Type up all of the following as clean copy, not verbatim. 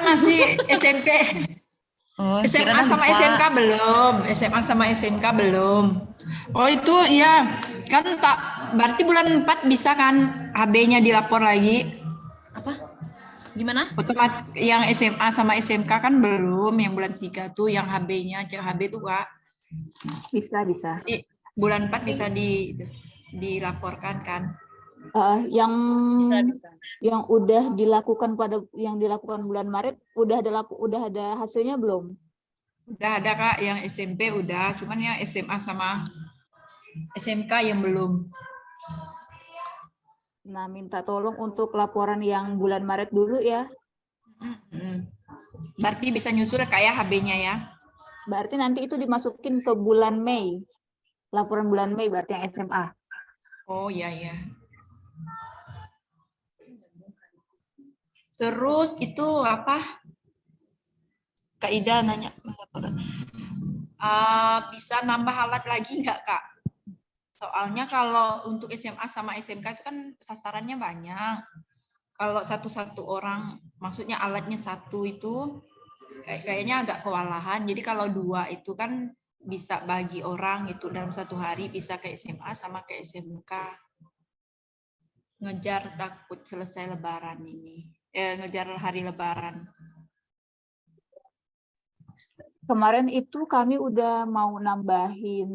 masih SMP. Oh, SMA kirain sama lupa. SMK belum. SMA sama SMK belum. Oh itu ya kan tak berarti bulan 4 bisa kan HB-nya dilapor lagi. Apa? Gimana? Otomatis yang SMA sama SMK kan belum, yang bulan 3 tuh yang HB-nya, cek HB tuh Kak. Bisa. Jadi bulan 4 bisa dilaporkan kan. Yang Bisa. yang udah dilakukan bulan Maret udah ada hasilnya belum? Udah ada Kak, yang SMP udah, cuman yang SMA sama SMK yang belum. Nah, minta tolong untuk laporan yang bulan Maret dulu ya. Berarti bisa nyusul kayak HB-nya ya. Berarti nanti itu dimasukin ke bulan Mei. Laporan bulan Mei berarti yang SMA. Oh iya ya. Terus itu apa? Kak Ida nanya, bisa nambah alat lagi nggak Kak? Soalnya kalau untuk SMA sama SMK itu kan sasarannya banyak. Kalau satu-satu orang, maksudnya alatnya satu itu kayaknya agak kewalahan. Jadi kalau 2 itu kan bisa bagi orang itu dalam satu hari bisa ke SMA sama ke SMK. Ngejar takut selesai lebaran ini. Ngejar hari lebaran. Kemarin itu kami udah mau nambahin,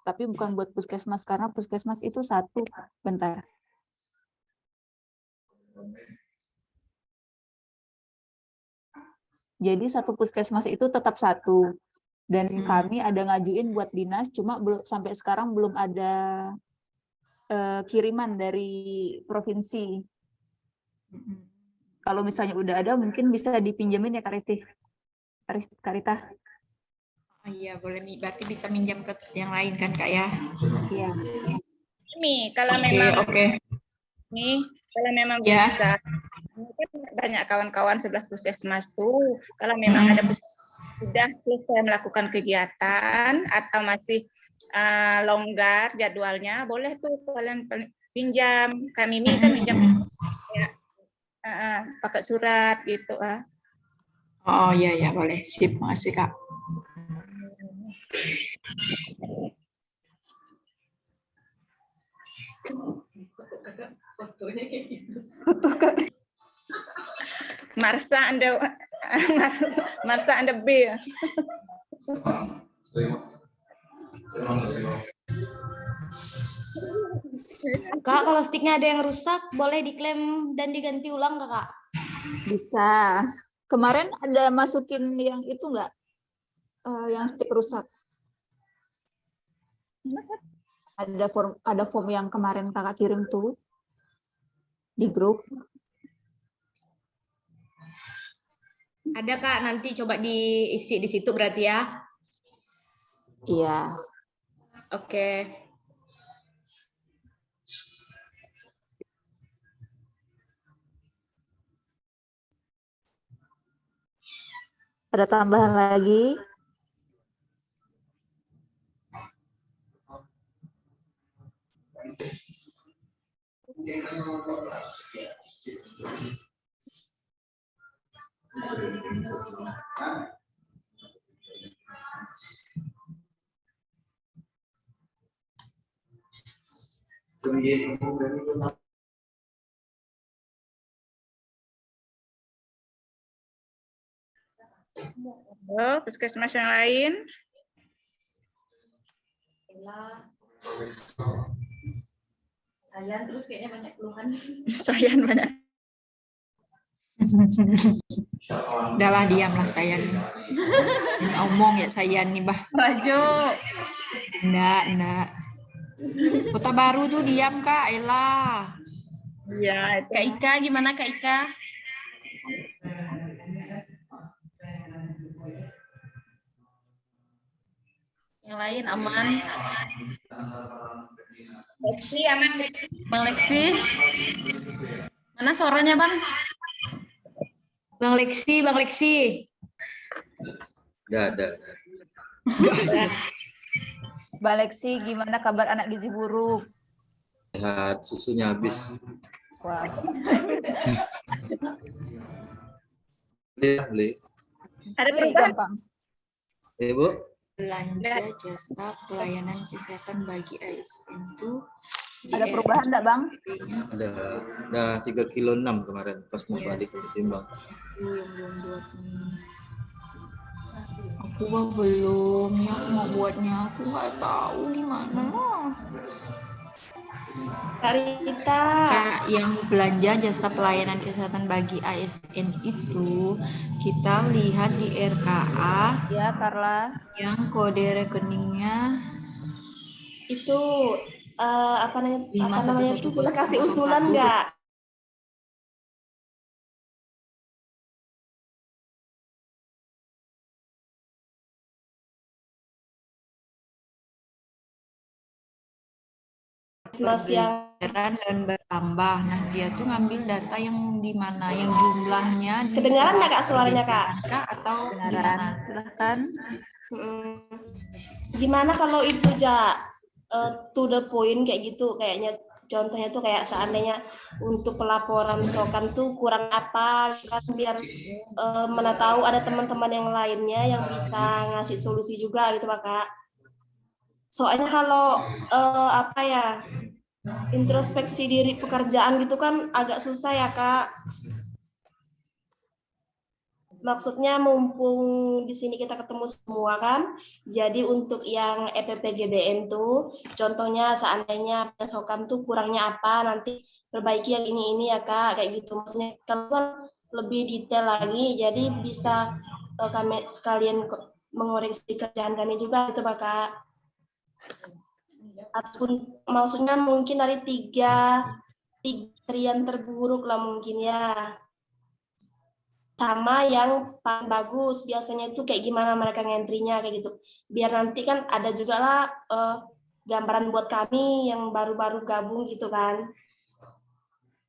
tapi bukan buat puskesmas karena puskesmas itu satu. Bentar. Jadi satu puskesmas itu tetap satu. Dan kami ada ngajuin buat dinas, cuma sampai sekarang belum ada kiriman dari provinsi. Kalau misalnya udah ada, mungkin bisa dipinjemin ya Kak Rita. Oh, iya, boleh nih. Berarti bisa minjam ke yang lain kan Kak ya? Iya. Ini kalau memang kalau memang Ya. bisa, mungkin banyak kawan-kawan 11 puskesmas tuh, kalau memang ada sudah selesai melakukan kegiatan atau masih longgar jadwalnya, boleh tuh kalian pinjam. Kami ini kan pinjam ya, pakai surat gitu. Oh iya ya, boleh. Sip, makasih Kak. Marsha and the Bill. Kak, kalau sticknya ada yang rusak, boleh diklaim dan diganti ulang nggak, Kak? Bisa. Kemarin ada masukin yang itu nggak? Yang stick rusak. Ada form yang kemarin kakak kirim tuh di grup. Ada Kak, nanti coba diisi di situ berarti ya. Iya. Oke. Ada tambahan lagi? Puskesmas yang lain? Sayan terus kayaknya banyak keluhan. Sayan banyak. Udahlah, diamlah saya nih. Ini omong ya saya nih, Bah. Rajo. Enggak. Kota Baru tuh diam, Kak. Elah. Iya, itu. Kak Ika, gimana Kak Ika? Yang lain aman? Leksi aman. Bang Leksi? Mana suaranya Bang? Bang Leksi. Ada. Mbak Leksi, gimana kabar anak gizi buruk? Sehat, susunya habis. Wah. Beli. Ada Wih, perubahan? gampang. Ibu, Belanja jasa pelayanan kesehatan bagi ASN itu di Ada perubahan enggak, Bang? ada 3,6 kilo kemarin pas mau balik timbang. Aku yang belum buat ini. Aku belum, ya aku mau buatnya, aku nggak tahu gimana. Kak Rita. Kak, yang belanja jasa pelayanan kesehatan bagi ASN itu kita lihat di RKA Ya, Carla. yang kode rekeningnya Itu apa namanya 511001. itu boleh kasih usulan nggak? Mas yang bergerak dan bertambah. Nah, dia tuh ngambil data yang di mana, yang jumlahnya di kedengaran nggak Kak sebuah suaranya Kak? pergeseran kah atau Kedengaran. gimana? Silahkan. Gimana kalau itu to the point kayak gitu, kayaknya contohnya tuh kayak seandainya untuk pelaporan misalkan tuh kurang apa kan, biar mana tahu ada teman-teman yang lainnya yang bisa ngasih solusi juga gitu Pak Kak. Soalnya kalau apa ya, introspeksi diri pekerjaan gitu kan agak susah ya Kak. Maksudnya mumpung di sini kita ketemu semua kan, jadi untuk yang EPPGBN tuh, contohnya seandainya besokan tuh kurangnya apa, nanti perbaiki yang ini ya Kak, kayak gitu. Maksudnya kalau lebih detail lagi, jadi bisa kami sekalian mengoreksi kerjaan kami juga gitu Pak Kak. Maksudnya mungkin dari tiga trian terburuk lah mungkin ya. Sama yang paling bagus, biasanya itu kayak gimana mereka ngentrinya kayak gitu. Biar nanti kan ada juga lah gambaran buat kami yang baru-baru gabung gitu kan.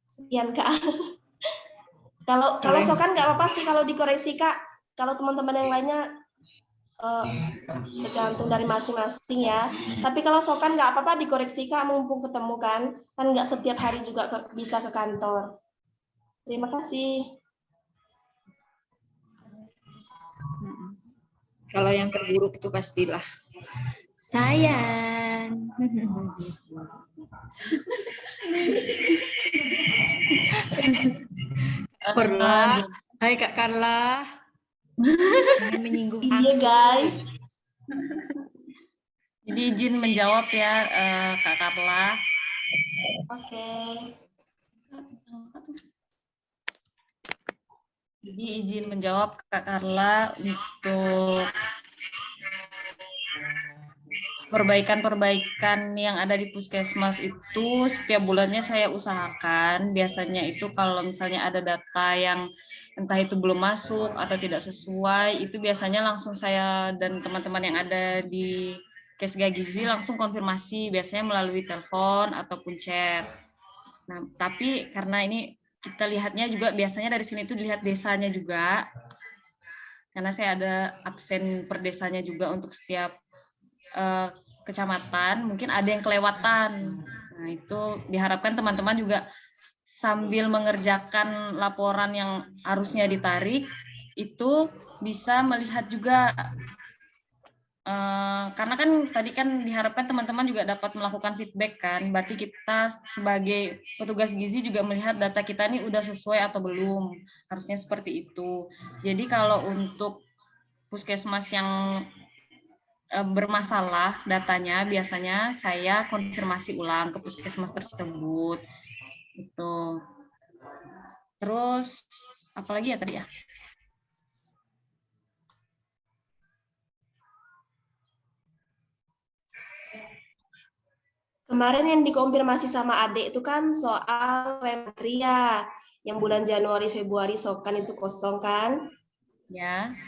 Sekian Kak. Kalau sokan nggak apa-apa sih kalau dikoreksi Kak. Kalau teman-teman yang lainnya tergantung dari masing-masing ya. Tapi kalau sokan nggak apa-apa dikoreksi Kak, mumpung ketemu kan. Kan nggak setiap hari juga bisa ke kantor. Terima kasih. Kalau yang terburuk itu pastilah sayang. Carla, hai Kak Carla. Jangan menyinggung Iya aku. guys. Jadi izin menjawab ya Kak Carla. Oke. Jadi izin menjawab Kak Carla untuk perbaikan-perbaikan yang ada di puskesmas itu setiap bulannya saya usahakan. Biasanya itu kalau misalnya ada data yang entah itu belum masuk atau tidak sesuai, itu biasanya langsung saya dan teman-teman yang ada di Kesga Gizi langsung konfirmasi, biasanya melalui telepon ataupun chat. Nah, tapi karena ini kita lihatnya juga biasanya dari sini tuh dilihat desanya juga, karena saya ada absen per desanya juga untuk setiap kecamatan, mungkin ada yang kelewatan. Nah, itu diharapkan teman-teman juga sambil mengerjakan laporan yang harusnya ditarik, itu bisa melihat juga, karena kan tadi kan diharapkan teman-teman juga dapat melakukan feedback kan, berarti kita sebagai petugas gizi juga melihat data kita ini udah sesuai atau belum, harusnya seperti itu. Jadi kalau untuk puskesmas yang bermasalah datanya, biasanya saya konfirmasi ulang ke puskesmas tersebut. Gitu. Terus apalagi ya tadi ya? Kemarin yang dikonfirmasi sama adik itu kan soal rematria yang bulan Januari Februari sokan itu kosong kan? Ya.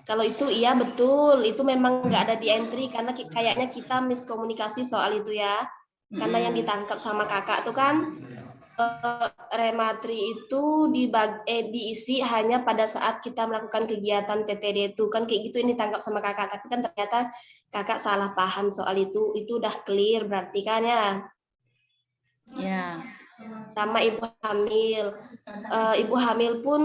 Kalau itu iya betul, itu memang nggak ada di entry karena kayaknya kita miskomunikasi soal itu ya. Karena yang ditangkap sama kakak tuh kan rematri itu diisi hanya pada saat kita melakukan kegiatan TTD itu kan kayak gitu, ini ditangkap sama kakak, tapi kan ternyata kakak salah paham soal itu udah clear berarti kan ya. Ya. sama ibu hamil. Ibu hamil pun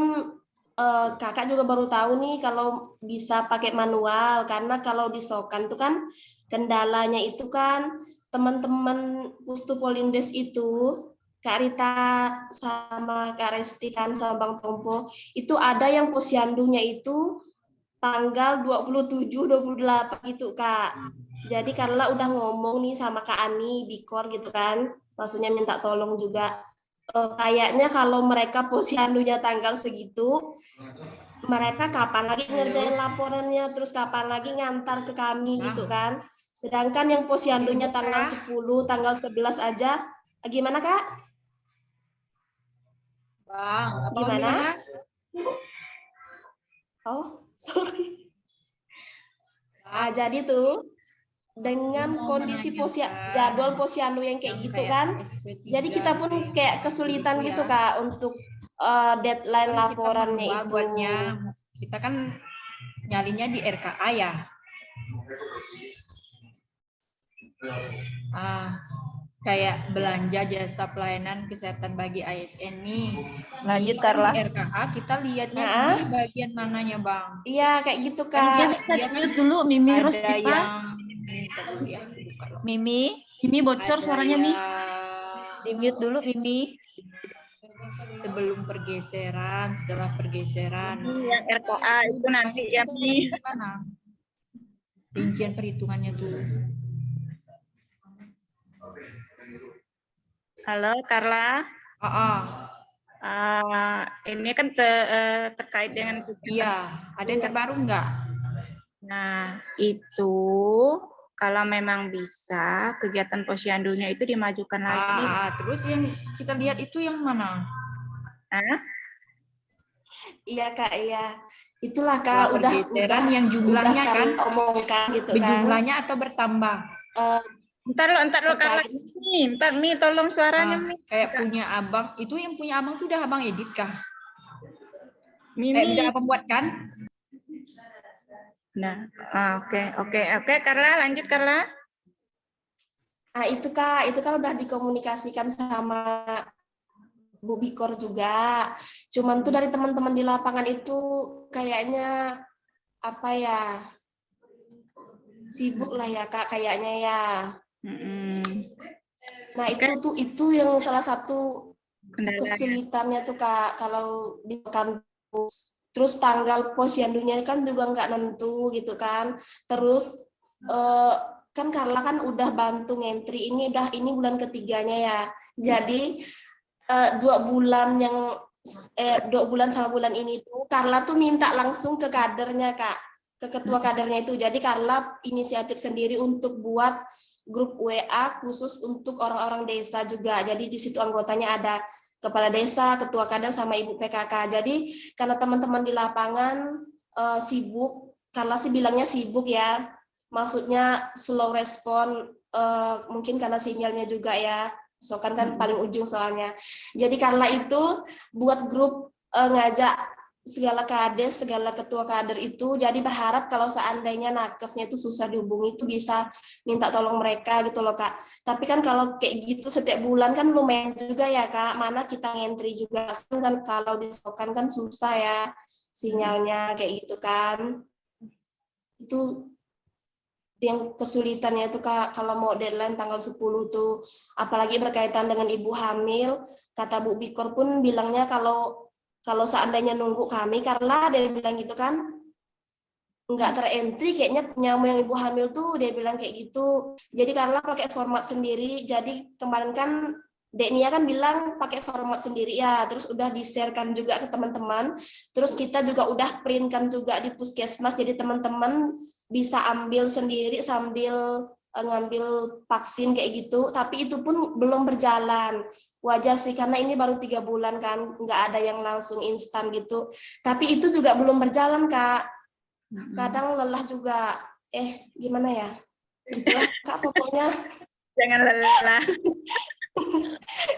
kakak juga baru tahu nih kalau bisa pakai manual, karena kalau di Sokan itu kan kendalanya itu kan teman-teman Pustu Polindes itu Kak Rita sama Kak Resti kan sama Bang Tompo itu ada yang posyandunya itu tanggal 27, 28 gitu Kak. Jadi Carla udah ngomong nih sama Kak Ani Bikor gitu kan, maksudnya minta tolong juga. Kayaknya kalau mereka posyandunya tanggal segitu, mereka kapan lagi ngerjain laporannya, terus kapan lagi ngantar ke kami gitu kan. Sedangkan yang posyandunya tanggal 10, tanggal 11 aja, gimana Kak? Bang, Gimana? Oh, sorry. Jadi tuh dengan kondisi jadwal posyandu yang kayak gitu kan, jadi kita pun kayak kesulitan gitu Kak untuk deadline laporannya itu. Buatnya kita kan nyalinya di RKA ya. Kayak belanja jasa pelayanan kesehatan bagi ASN nih. Lanjut Di Carla. RKA kita lihatnya di bagian mananya Bang? Iya kayak gitu Kak. Dia mute dulu Mimi Ada Rosdipa. yang ya, Mimi, Ini bocor suaranya Mi. di mute dulu Mimi. Sebelum pergeseran, setelah pergeseran. Yang RKA itu nanti ya Mi. Rincian perhitungannya tuh. Halo Carla. Ini kan terkait dengan ada yang terbaru enggak? Nah, itu kalau memang bisa kegiatan posyandunya itu dimajukan lagi. Terus yang kita lihat itu yang mana? Iya Kak, iya. Itulah Kak, udah yang jumlahnya kan omongkan gitu kan. Jumlahnya atau bertambah? Ntar lo Carla ini, ntar Mi tolong suaranya Mi. Kayak punya abang, itu yang punya abang tuh udah abang edit kah? Mimi. Udah abang buat kan? Nah, oke Carla, lanjut Carla. Itu Kak, itu kan udah dikomunikasikan sama Bu Bikor juga. Cuman tuh dari teman-teman di lapangan itu kayaknya apa ya? Sibuk lah ya Kak kayaknya ya. Nah, itu yang salah satu kesulitannya tuh Kak kalau di kampus. Terus tanggal posyandunya kan juga nggak nentu gitu kan. Terus kan Carla kan udah bantu ngentri ini bulan ketiganya ya. Jadi 2 bulan yang 2 bulan sama bulan ini tuh Carla tuh minta langsung ke kadernya Kak, ke ketua kadernya itu. Jadi Carla inisiatif sendiri untuk buat grup WA khusus untuk orang-orang desa juga. Jadi di situ anggotanya ada kepala desa, ketua kader sama ibu PKK. Jadi karena teman-teman di lapangan sibuk, Carla sih bilangnya sibuk ya. Maksudnya slow respon, mungkin karena sinyalnya juga ya. Sokan kan paling ujung soalnya. Jadi Carla itu buat grup ngajak segala kades, segala ketua kader itu, jadi berharap kalau seandainya nakesnya itu susah dihubungi itu bisa minta tolong mereka gitu loh Kak. Tapi kan kalau kayak gitu setiap bulan kan lumayan juga ya Kak, mana kita ngentri juga kan kalau di Sokan kan susah ya sinyalnya kayak gitu kan. Itu yang kesulitannya itu Kak, kalau mau deadline tanggal 10 tuh, apalagi berkaitan dengan ibu hamil, kata Bu Bikor pun bilangnya kalau seandainya nunggu kami, karena dia bilang gitu kan, nggak terentry kayaknya penyamu yang ibu hamil tuh, dia bilang kayak gitu. Jadi Carla pakai format sendiri, jadi kemarin kan Dek Nia kan bilang pakai format sendiri ya, terus udah di-sharekan juga ke teman-teman, terus kita juga udah printkan juga di puskesmas, jadi teman-teman bisa ambil sendiri sambil ngambil vaksin kayak gitu, tapi itu pun belum berjalan. Wajar sih karena ini baru 3 bulan kan, nggak ada yang langsung instan gitu. Tapi itu juga belum berjalan Kak. Kadang lelah juga. Gimana ya? Itulah Kak pokoknya. Jangan lelah.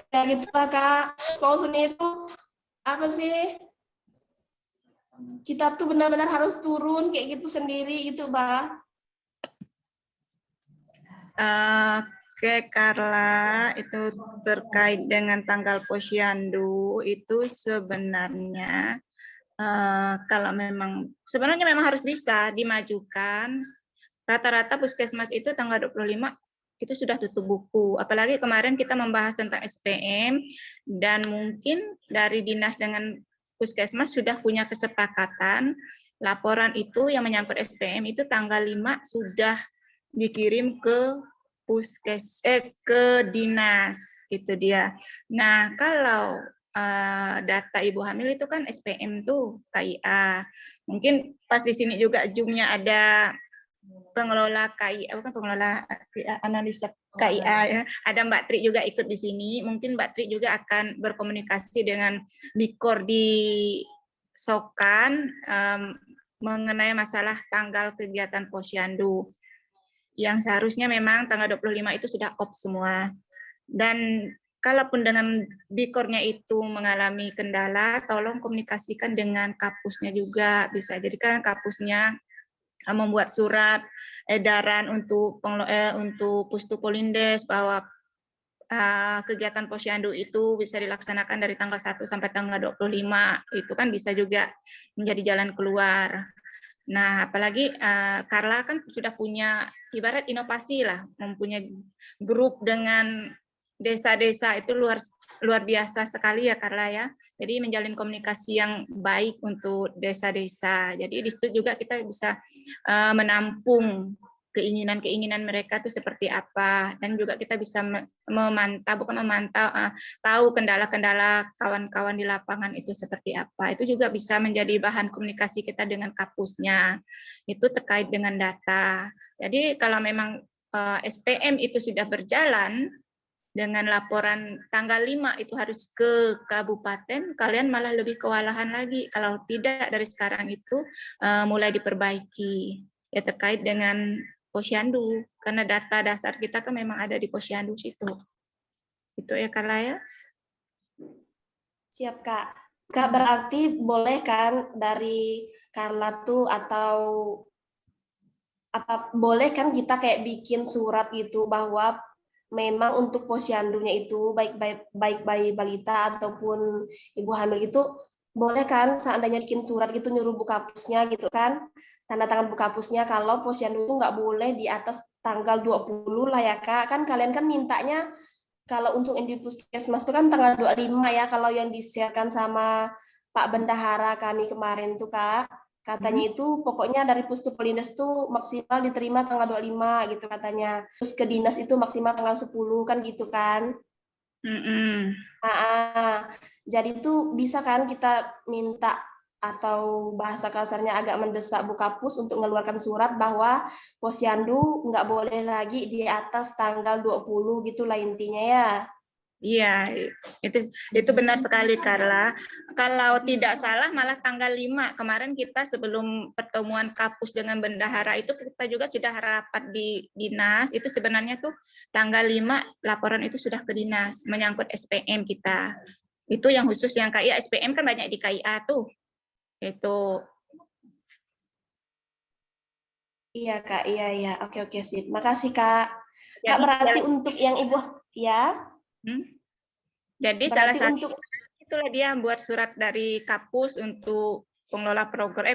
Ya gitulah Kak. Maksudnya itu apa sih? Kita tuh benar-benar harus turun kayak gitu sendiri gitu, Bah. Oke, Carla, itu terkait dengan tanggal posyandu itu sebenarnya kalau sebenarnya memang harus bisa dimajukan. Rata-rata puskesmas itu tanggal 25 itu sudah tutup buku. Apalagi kemarin kita membahas tentang SPM dan mungkin dari dinas dengan puskesmas sudah punya kesepakatan laporan itu yang menyangkut SPM itu tanggal 5 sudah dikirim ke ke dinas, itu dia. Nah, kalau data ibu hamil itu kan SPM tuh KIA. Mungkin pas di sini juga Zoom-nya ada pengelola KIA, bukan pengelola analisa KIA ya. Ada Mbak Tri juga ikut di sini. Mungkin Mbak Tri juga akan berkomunikasi dengan Bikor di Sokan mengenai masalah tanggal kegiatan posyandu. Yang seharusnya memang tanggal 25 itu sudah off semua. Dan kalaupun dengan Bikornya itu mengalami kendala, tolong komunikasikan dengan kapusnya juga. Bisa jadi kan kapusnya membuat surat edaran untuk Pustupolindes bahwa kegiatan posyandu itu bisa dilaksanakan dari tanggal 1 sampai tanggal 25. Itu kan bisa juga menjadi jalan keluar. Nah, apalagi Carla kan sudah punya ibarat inovasi lah, mempunyai grup dengan desa-desa itu luar biasa sekali ya Carla ya. Jadi menjalin komunikasi yang baik untuk desa-desa. Jadi di situ juga kita bisa menampung keinginan-keinginan mereka itu seperti apa, dan juga kita bisa tahu kendala-kendala kawan-kawan di lapangan itu seperti apa. Itu juga bisa menjadi bahan komunikasi kita dengan kapusnya. Itu terkait dengan data. Jadi kalau memang SPM itu sudah berjalan dengan laporan tanggal 5 itu harus ke kabupaten, kalian malah lebih kewalahan lagi kalau tidak dari sekarang itu mulai diperbaiki ya terkait dengan posyandu, karena data dasar kita kan memang ada di posyandu situ. Itu ya Carla ya. Siap Kak. Kak berarti boleh kan dari Carla tuh atau boleh kan kita kayak bikin surat gitu bahwa memang untuk posyandunya itu baik bayi balita ataupun ibu hamil itu boleh kan seandainya bikin surat gitu nyuruh Bu Kapusnya gitu kan, tanda tangan Bu Kapusnya kalau posyandu itu nggak boleh di atas tanggal 20 lah ya Kak. Kan kalian kan mintanya kalau untuk di puskesmas itu kan tanggal 25 ya, kalau yang di-share-kan sama Pak Bendahara kami kemarin tuh Kak. Katanya itu pokoknya dari Pustupolindes tuh maksimal diterima tanggal 25 gitu katanya. Terus ke dinas itu maksimal tanggal 10 kan gitu kan. Jadi itu bisa kan kita minta atau bahasa kasarnya agak mendesak Bu Kapus untuk mengeluarkan surat bahwa posyandu nggak boleh lagi di atas tanggal 20 gitulah intinya ya. Iya, itu benar sekali Carla. Kalau tidak salah malah tanggal 5 kemarin kita sebelum pertemuan Kapus dengan bendahara itu kita juga sudah rapat di dinas. Itu sebenarnya tuh tanggal 5 laporan itu sudah ke dinas menyangkut SPM kita. Itu yang khusus yang KIA, SPM kan banyak di KIA tuh. Itu. Iya Kak, iya. Oke sip. Makasih Kak. Kak berarti untuk yang Ibu ya. Jadi salah satu itulah dia buat surat dari Kapus untuk pengelola program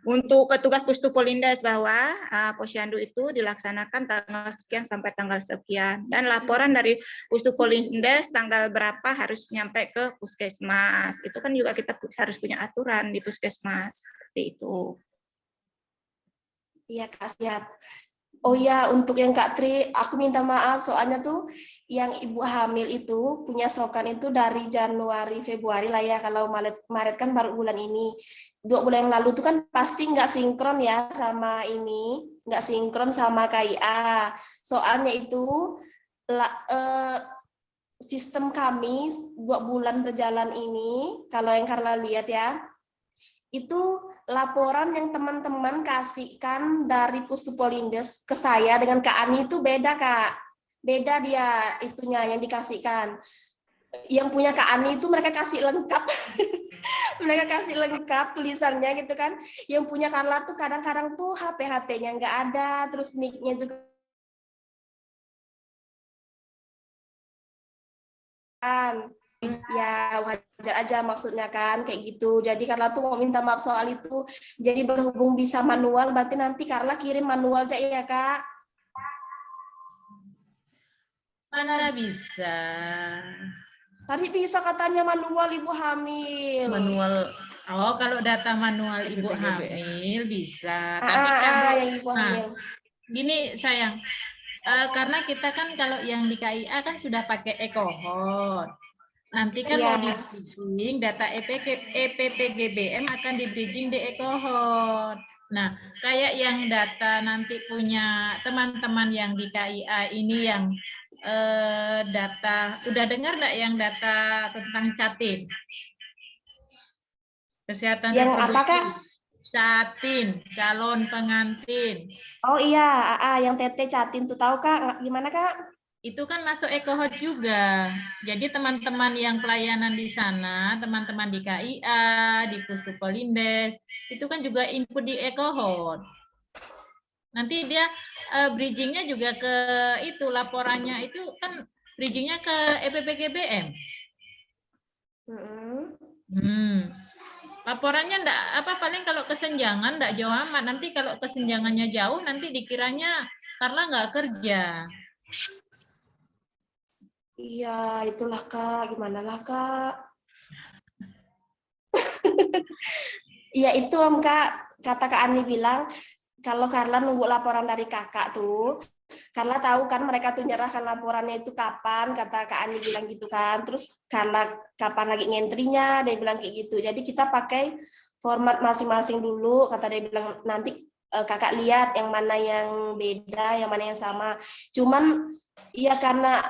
untuk petugas Pustupolindes bahwa posyandu itu dilaksanakan tanggal sekian sampai tanggal sekian, dan laporan dari Pustupolindes tanggal berapa harus nyampe ke puskesmas. Itu kan juga kita harus punya aturan di puskesmas seperti itu. Iya Kak, siap. Oh ya, untuk yang Kak Tri, aku minta maaf soalnya tuh yang ibu hamil itu punya sokan itu dari Januari Februari lah ya, kalau Maret kan baru bulan ini. 2 bulan yang lalu tuh kan pasti nggak sinkron ya sama ini, nggak sinkron sama KIA. Soalnya itu sistem kami 2 bulan berjalan ini, kalau yang Carla lihat ya, itu laporan yang teman-teman kasihkan dari Pustupolindes ke saya dengan Kak Ani itu beda Kak. Beda dia itunya yang dikasihkan. Yang punya Kak Ani itu mereka kasih lengkap. Mereka kasih lengkap tulisannya gitu kan. Yang punya Carla tuh kadang-kadang tuh HP-nya nggak ada, terus nick-nya juga ya wajar aja maksudnya kan kayak gitu. Jadi Carla tuh mau minta maaf soal itu. Jadi berhubung bisa manual, berarti nanti Carla kirim manual aja ya Kak. Mana bisa. Tadi bisa katanya manual Ibu hamil. Manual. Oh, kalau data manual ibu hamil bisa. Tapi kalau yang Ibu hamil. gini sayang, karena kita kan kalau yang di KIA kan sudah pakai EcoHot. Nanti kan mau di bridging data EPPGBM akan di bridging di EcoHot. Nah, kayak yang data nanti punya teman-teman yang di KIA ini yang data, udah dengar nggak yang data tentang Catin? Kesehatan yang reproduksi. apakah? Catin, calon pengantin. Oh iya, yang TT Catin tuh tahu Kak, gimana Kak? Itu kan masuk EcoHot juga. Jadi teman-teman yang pelayanan di sana, teman-teman di KIA, di Pustupolindes, itu kan juga input di EcoHot. Nanti dia bridgingnya juga ke itu, laporannya itu kan bridgingnya ke EPPGBM. Laporannya enggak apa, paling kalau kesenjangan enggak jauh amat. Nanti kalau kesenjangannya jauh nanti dikiranya Carla nggak kerja. Iya, itulah Kak, gimana lah Kak. Iya itu Om Kak, kata Kak Ani bilang, kalau Carla nunggu laporan dari kakak tuh, Carla tahu kan mereka tuh nyerahkan laporannya itu kapan, kata Kak Ani bilang gitu kan. Terus Carla kapan lagi ngentrinya, dia bilang kayak gitu. Jadi kita pakai format masing-masing dulu, kata dia bilang nanti kakak lihat yang mana yang beda, yang mana yang sama. Cuman ya karena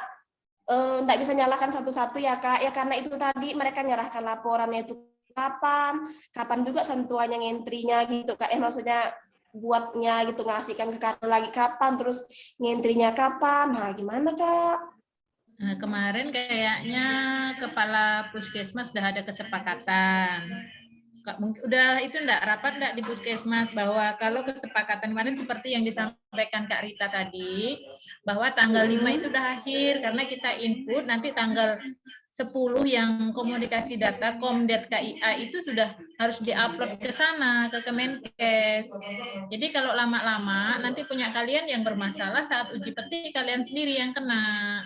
nggak bisa nyalakan satu-satu ya Kak, ya karena itu tadi mereka nyerahkan laporannya itu kapan juga sentuhannya ngentrinya gitu Kak, maksudnya buatnya gitu, ngasihkan ke Carla lagi kapan, terus ngentrinya kapan, nah gimana Kak? Nah, kemarin kayaknya kepala puskesmas sudah ada kesepakatan. Udah itu enggak rapat enggak di puskesmas bahwa kalau kesepakatan kemarin seperti yang disampaikan Kak Rita tadi, bahwa tanggal 5 itu udah akhir karena kita input nanti tanggal 10 yang komunikasi data Komdet KIA itu sudah harus diupload ke sana ke Kemenkes. Jadi kalau lama-lama nanti punya kalian yang bermasalah saat uji petik kalian sendiri yang kena.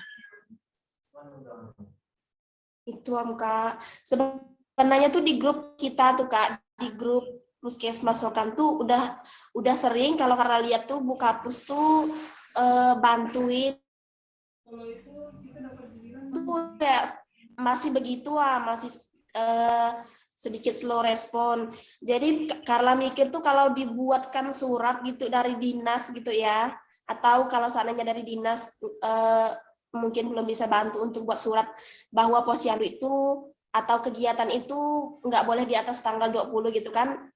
Itu Om Kak. Sebenarnya tuh di grup kita tuh Kak, di grup Puskesmas Sokan tuh udah sering kalau karena lihat tuh Bu Kapus tuh bantuin tuh kayak masih begitu masih sedikit slow respon. Jadi Carla mikir tuh kalau dibuatkan surat gitu dari dinas gitu ya, atau kalau seandainya dari dinas mungkin belum bisa bantu untuk buat surat bahwa posyandu itu atau kegiatan itu nggak boleh di atas tanggal 20 gitu kan,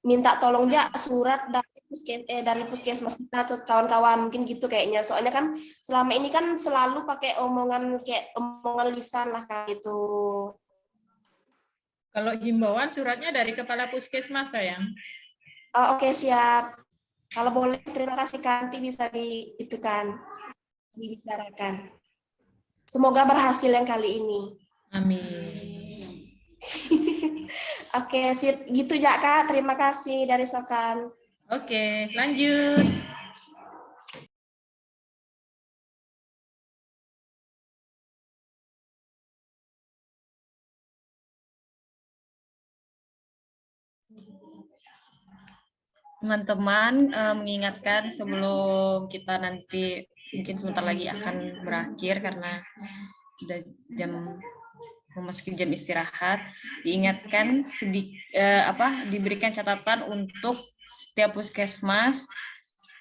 minta tolong ya surat dari puskesmas kita ke kawan-kawan mungkin gitu kayaknya, soalnya kan selama ini kan selalu pakai omongan lisan lah kayak gitu. Kalau himbauan suratnya dari kepala puskesmas sayang. Oke, siap. Kalau boleh terima kasih Kak, nanti bisa dibicarakan. Semoga berhasil yang kali ini. Amin. Oke, sip. Gitu ya Kak. Terima kasih dari Sokan. Oke, lanjut. Teman-teman, mengingatkan sebelum kita nanti mungkin sebentar lagi akan berakhir karena udah memasuki jam istirahat, diingatkan diberikan catatan untuk setiap puskesmas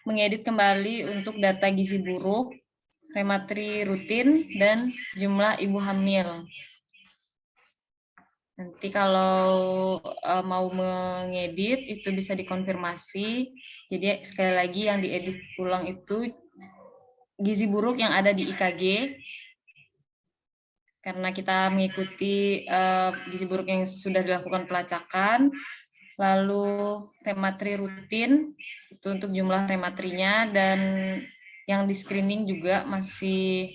mengedit kembali untuk data gizi buruk, rematri rutin, dan jumlah ibu hamil. Nanti kalau mau mengedit itu bisa dikonfirmasi. Jadi sekali lagi yang diedit ulang itu gizi buruk yang ada di IKG. Karena kita mengikuti gizi buruk yang sudah dilakukan pelacakan. Lalu rematri rutin itu untuk jumlah rematrinya, dan yang di screening juga masih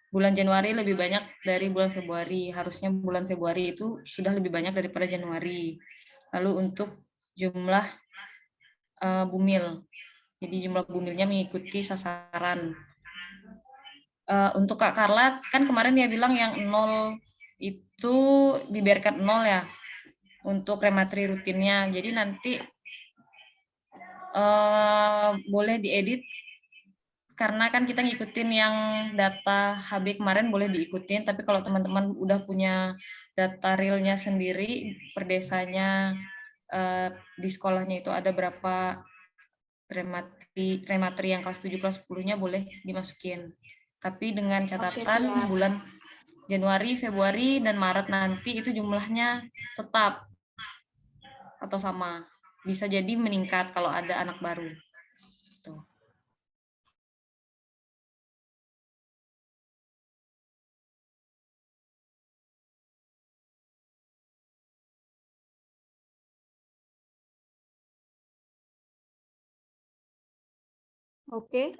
bulan Januari lebih banyak dari bulan Februari. Harusnya bulan Februari itu sudah lebih banyak daripada Januari. Lalu untuk jumlah bumil, jadi jumlah bumilnya mengikuti sasaran. Untuk Kak Carla, kan kemarin dia bilang yang 0 itu dibiarkan 0 ya, untuk rematri rutinnya. Jadi nanti boleh diedit, karena kan kita ngikutin yang data HB kemarin boleh diikutin, tapi kalau teman-teman udah punya data realnya sendiri, per desanya di sekolahnya itu ada berapa rematri yang kelas 7, kelas 10-nya boleh dimasukin. Tapi dengan catatan bulan Januari, Februari, dan Maret nanti itu jumlahnya tetap atau sama. Bisa jadi meningkat kalau ada anak baru. Tuh. Oke.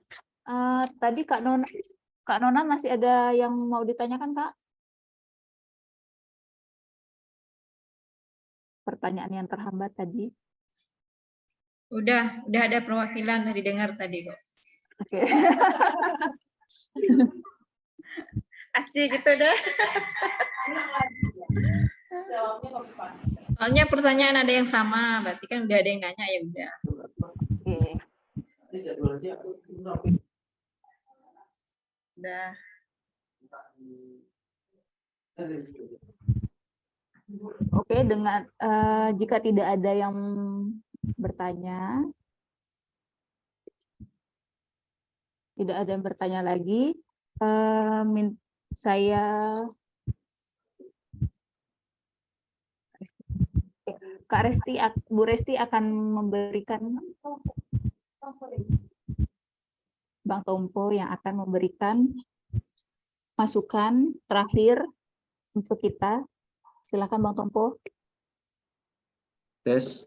Tadi Kak Nona masih ada yang mau ditanyakan, Kak? Pertanyaan yang terhambat tadi. Udah ada perwakilan dari dengar tadi kok. Oke. Asik gitu deh. Soalnya pertanyaan ada yang sama, berarti kan udah ada yang nanya, ya udah. Oke. Udah. Oke, dengan jika tidak ada yang bertanya, lagi, saya Kak Resti, Bu Resti akan memberikan Bang Tompo yang akan memberikan masukan terakhir untuk kita. Silakan Bang Tompo. Tes.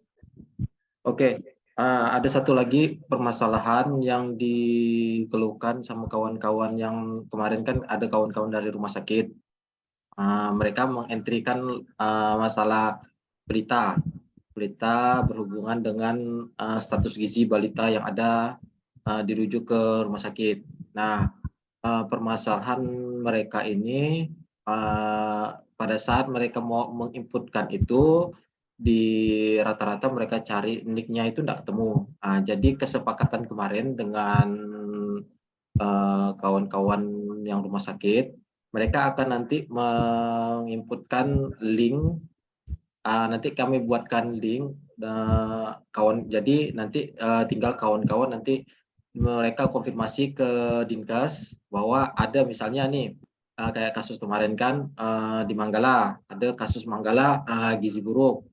Oke. Ada satu lagi permasalahan yang dikeluhkan sama kawan-kawan yang kemarin kan ada kawan-kawan dari rumah sakit. Mereka mengentrikan masalah berita berhubungan dengan status gizi balita yang ada dirujuk ke rumah sakit. Nah, permasalahan mereka ini pada saat mereka mau menginputkan itu, di rata-rata mereka cari nick-nya itu tidak ketemu. Jadi kesepakatan kemarin dengan kawan-kawan yang rumah sakit, mereka akan nanti menginputkan link. Nanti kami buatkan link jadi nanti tinggal kawan-kawan nanti mereka konfirmasi ke Dinkes bahwa ada misalnya nih kayak kasus kemarin kan di Manggala, ada kasus Manggala gizi buruk.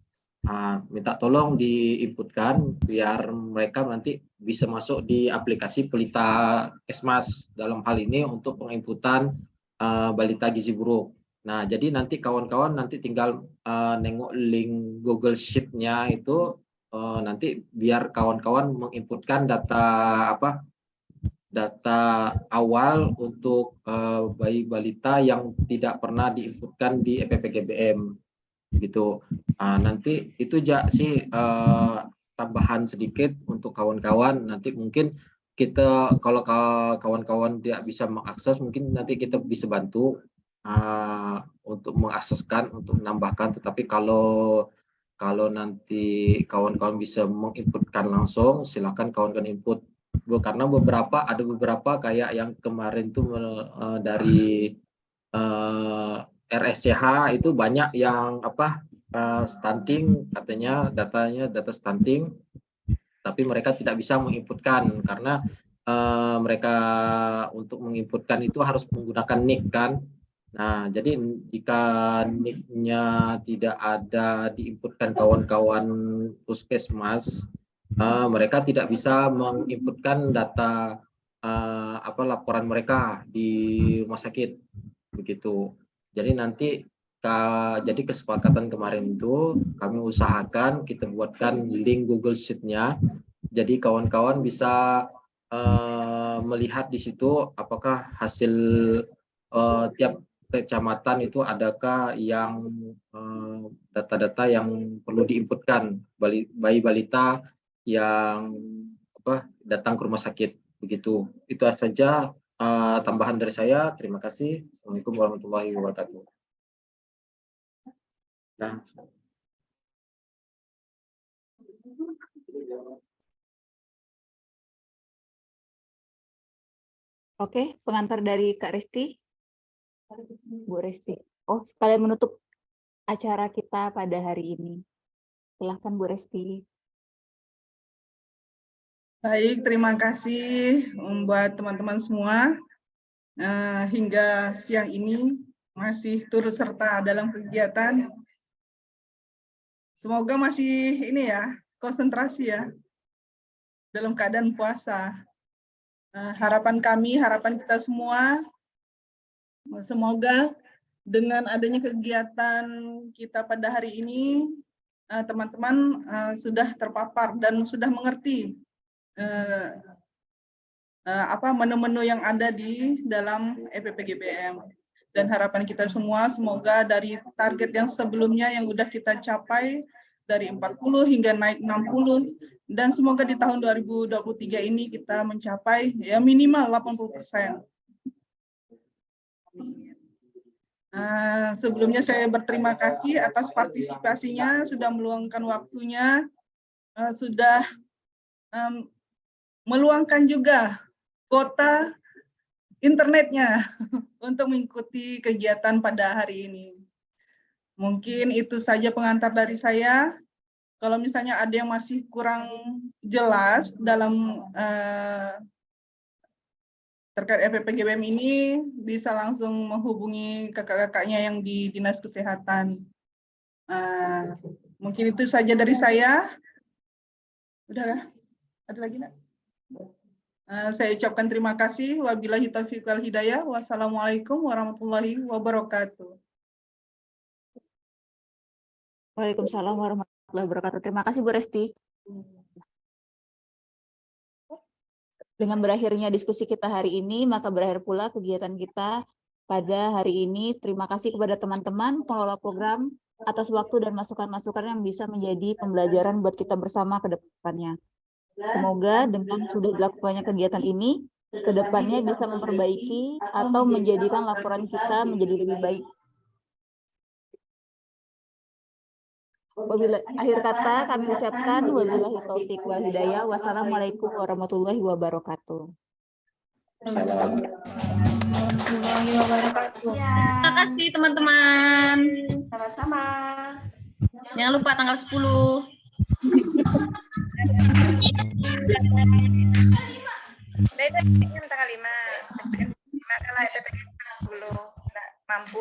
Minta tolong diinputkan biar mereka nanti bisa masuk di aplikasi Pelita Kesmas dalam hal ini untuk penginputan balita gizi buruk. Nah, jadi nanti kawan-kawan nanti tinggal nengok link Google Sheet-nya itu nanti biar kawan-kawan menginputkan data awal untuk bayi balita yang tidak pernah diinputkan di EPPGBM gitu. Nanti itu sih tambahan sedikit untuk kawan-kawan. Nanti mungkin kita kalau kawan-kawan tidak bisa mengakses, mungkin nanti kita bisa bantu untuk mengakseskan, untuk menambahkan. Tetapi kalau nanti kawan-kawan bisa menginputkan langsung, silakan kawan-kawan input. Karena ada beberapa kayak yang kemarin tuh dari RSCH itu banyak yang stunting, katanya data stunting, tapi mereka tidak bisa menginputkan karena mereka untuk menginputkan itu harus menggunakan nick kan. Nah, jadi jika nick-nya tidak ada diinputkan kawan-kawan puskesmas, mereka tidak bisa menginputkan data laporan mereka di rumah sakit begitu. Jadi nanti jadi kesepakatan kemarin itu kami usahakan kita buatkan link Google Sheet-nya. Jadi kawan-kawan bisa melihat di situ apakah hasil tiap kecamatan itu adakah yang data-data yang perlu diinputkan bayi balita yang datang ke rumah sakit begitu. Itu saja tambahan dari saya. Terima kasih. Assalamualaikum warahmatullahi wabarakatuh. Nah. Oke, pengantar dari Kak Resti. Bu Resti. Oh, sekalian menutup acara kita pada hari ini. Silahkan Bu Resti. Baik, terima kasih buat teman-teman semua. Hingga siang ini masih turut serta dalam kegiatan. Semoga masih ini ya, konsentrasi ya, dalam keadaan puasa. Harapan kami, harapan kita semua, semoga dengan adanya kegiatan kita pada hari ini, teman-teman sudah terpapar dan sudah mengerti menu-menu yang ada di dalam EPPGBM. Dan harapan kita semua semoga dari target yang sebelumnya yang udah kita capai dari 40 hingga naik 60, dan semoga di tahun 2023 ini kita mencapai ya minimal 80%. Sebelumnya saya berterima kasih atas partisipasinya, sudah meluangkan waktunya, sudah meluangkan juga kuota internetnya untuk mengikuti kegiatan pada hari ini. Mungkin itu saja pengantar dari saya. Kalau misalnya ada yang masih kurang jelas dalam terkait EPPGBM ini, bisa langsung menghubungi kakak-kakaknya yang di Dinas Kesehatan. Mungkin itu saja dari saya. Udah, ada lagi nak? Saya ucapkan terima kasih. Wabillahi taufiq wal hidayah. Wassalamualaikum warahmatullahi wabarakatuh. Waalaikumsalam warahmatullahi wabarakatuh. Terima kasih Bu Resti. Dengan berakhirnya diskusi kita hari ini, maka berakhir pula kegiatan kita pada hari ini. Terima kasih kepada teman-teman pengelola program atas waktu dan masukan-masukan yang bisa menjadi pembelajaran buat kita bersama ke depannya. Semoga dengan sudah dilakukannya kegiatan ini, ke depannya bisa memperbaiki atau menjadikan laporan kita menjadi lebih baik. Akhir kata kami ucapkan wabillahi taufiq wal hidayah. Wassalamualaikum warahmatullahi wabarakatuh. Terima kasih teman-teman. Sama-sama. Jangan lupa tanggal 10. Beda tanggal 5. SPM 5 kalau SPM 10 enggak mampu.